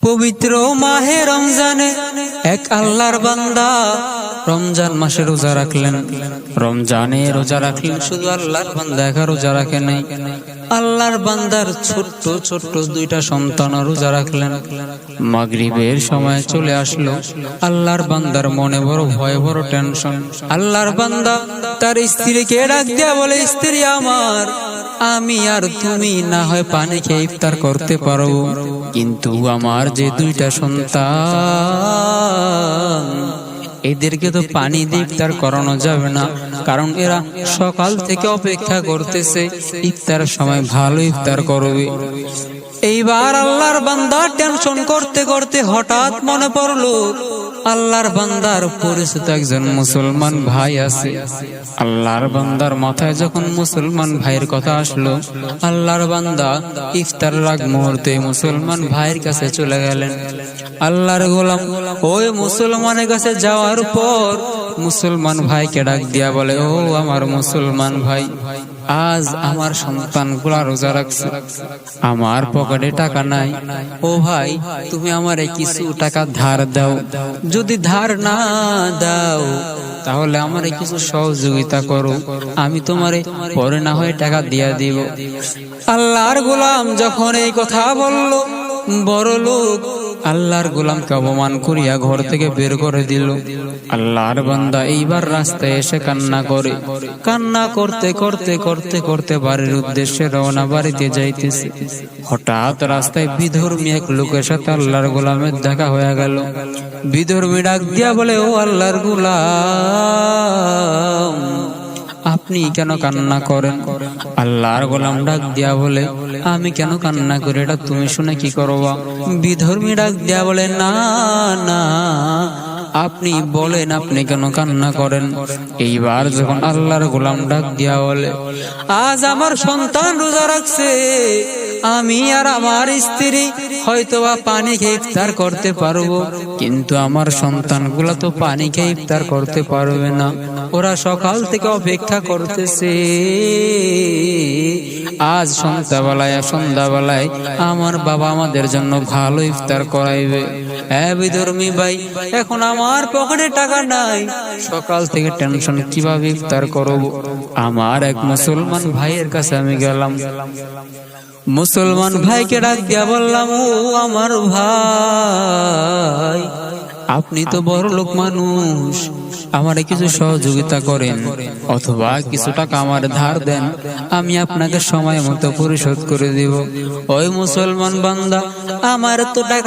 পবিত্র মাহে রমজানে এক আল্লাহর বান্দা রমজান মাসে রোজা রাখলেন। রমজানে রোজা রাখলেন, শুধু আল্লাহর বান্দা একা রোজা রাখে নাই, আল্লাহর বান্দার ছোট্ট ছোট্ট দুইটা সন্তান রোজা রাখলেন। মাগরিবের সময় চলে আসলো, আল্লাহর বান্দার মনে বড় ভয়, বড় টেনশন। আল্লাহর বান্দা তার স্ত্রীকে ডাক দিয়া বলে, স্ত্রী আমার, আমি আর তুমি না হয় পানি খেয়ে ইফতার করতে পারবো, কিন্তু আমার যে দুইটা সন্তান এদেরকে তো পানি দিয়ে ইফতার করানো যাবে না, কারণ এরা সকাল থেকে অপেক্ষা করতেছে ইফতারের সময় ভালো ইফতার করবে। এইবার আল্লাহর বান্দা টেনশন করতে করতে হঠাৎ মনে পড়লো আল্লাহর বান্দার পরিচিত একজন মুসলমান ভাই আছে। আল্লাহর বান্দার মাথায় যখন মুসলমান ভাইয়ের কথা আসলো, আল্লাহর বান্দা ইফতারের আগ মুহূর্তে মুসলমান ভাইয়ের কাছে চলে গেলেন। আল্লাহর গোলাম ওই মুসলমানের কাছে যাওয়ার পর মুসলমান ভাইকে ডাক দিয়া বলে, ও আমার মুসলমান ভাই, আজ আমার সন্তানগুলা রোজা রাখছে, আমার পকেটে টাকা নাই, ও ভাই তুমি আমারে কিছু টাকা ধার দাও, যদি ধার না দাও তাহলে আমারে কিছু সহযোগিতা করো, আমি তোমারে পরে না হয় টাকা দিয়া দিব। আল্লাহর গোলাম যখন এই কথা বলল, বড় লোক আল্লাহর গোলামকে অপমান করিয়া ঘর থেকে বের করে দিল। আল্লাহর বান্দা এইবার রাস্তায় এসে কান্না করে, কান্না করতে করতে করতে করতে বাড়ির উদ্দেশ্যে রওনা, বাড়িতে যাইতেছে। হঠাৎ রাস্তায় বিধর্মী এক লোকের সাথে আল্লাহর গোলামের দেখা হয়ে গেল। বিধর্মী ডাক দিয়া বলে, ও আল্লাহর গোলাম, আপনি কেন কান্না করেন? আল্লাহর গোলাম ডাক দিয়া বলে, আমি কেন কান্না করি এটা তুমি শুনে কি করবা? বিধর্মী ডাক দিয়া বলে, না না, আপনি বলেন আপনি কেন কান্না করেন। এইবার যখন আল্লাহর গোলাম ডাক দিয়া বলে, আজ আমার সন্তান রোজা রাখছে, আমি আর আমার স্ত্রী হয়তোবা পানি খেয়ে ইফতার করতে পারবো, কিন্তু আমার সন্তানগুলা তো পানি খেয়ে ইফতার করতে পারবে না, ওরা সকাল থেকে অপেক্ষা করতেছে আজ সন্ধ্যাবেলায় আমার বাবা আমাদের জন্য ভালো ইফতার করাইবে। বিধর্মী ভাই, এখন আমার পকেটে টাকা নাই, সকাল থেকে টেনশন, কিভাবে ইফতার করব? আমার এক মুসলমান ভাইয়ের কাছে আমি গেলাম। মুসলমান ভাইকে ডাক দিয়া বললাম, ও আমার ভাই, আপনি তো বড় লোক মানুষ, আমারে কিছু সহযোগিতা করেন, অথবা কিছু টাকা আমার ধার দেন, আমি আপনাকে সময় মতো পরিশোধ করে দিব। ওই মুসলমান বান্দা, আমার তো টাকা